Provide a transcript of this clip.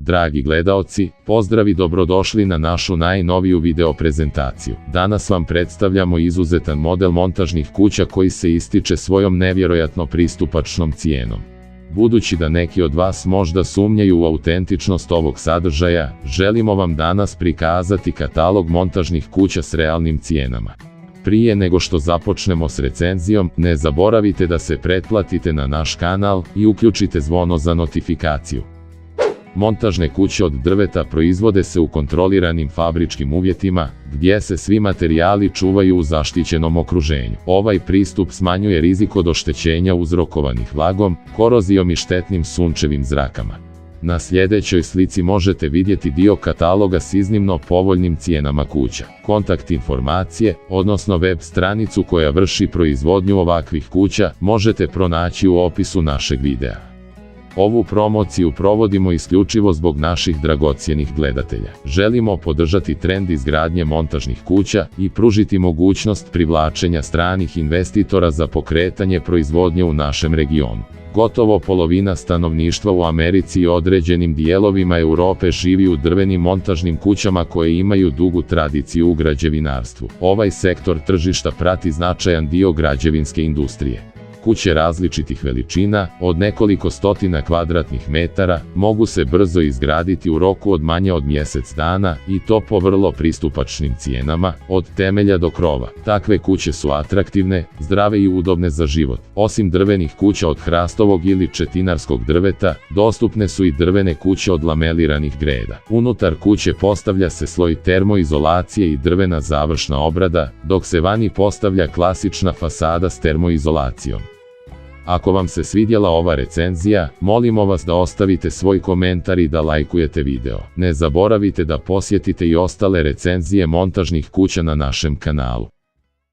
Dragi gledaoci, pozdrav i dobrodošli na našu najnoviju video prezentaciju. Danas vam predstavljamo izuzetan model montažnih kuća koji se ističe svojom nevjerojatno pristupačnom cijenom. Budući da neki od vas možda sumnjaju u autentičnost ovog sadržaja, želimo vam danas prikazati katalog montažnih kuća s realnim cijenama. Prije nego što započnemo s recenzijom, ne zaboravite da se pretplatite na naš kanal i uključite zvono za notifikaciju. Montažne kuće od drveta proizvode se u kontroliranim fabričkim uvjetima, gdje se svi materijali čuvaju u zaštićenom okruženju. Ovaj pristup smanjuje rizik od oštećenja uzrokovanih vlagom, korozijom i štetnim sunčevim zrakama. Na sljedećoj slici možete vidjeti dio kataloga s iznimno povoljnim cijenama kuća. Kontakt informacije, odnosno web stranicu koja vrši proizvodnju ovakvih kuća, možete pronaći u opisu našeg videa. Ovu promociju provodimo isključivo zbog naših dragocjenih gledatelja. Želimo podržati trend izgradnje montažnih kuća i pružiti mogućnost privlačenja stranih investitora za pokretanje proizvodnje u našem regionu. Gotovo polovina stanovništva u Americi i određenim dijelovima Europe živi u drvenim montažnim kućama koje imaju dugu tradiciju u građevinarstvu. Ovaj sektor tržišta prati značajan dio građevinske industrije. Kuće različitih veličina, od nekoliko stotina kvadratnih metara, mogu se brzo izgraditi u roku od manje od mjesec dana i to po vrlo pristupačnim cijenama, od temelja do krova. Takve kuće su atraktivne, zdrave i udobne za život. Osim drvenih kuća od hrastovog ili četinarskog drveta, dostupne su i drvene kuće od lameliranih greda. Unutar kuće postavlja se sloj termoizolacije i drvena završna obrada, dok se vani postavlja klasična fasada s termoizolacijom. Ako vam se svidjela ova recenzija, molimo vas da ostavite svoj komentar i da lajkujete video. Ne zaboravite da posjetite i ostale recenzije montažnih kuća na našem kanalu.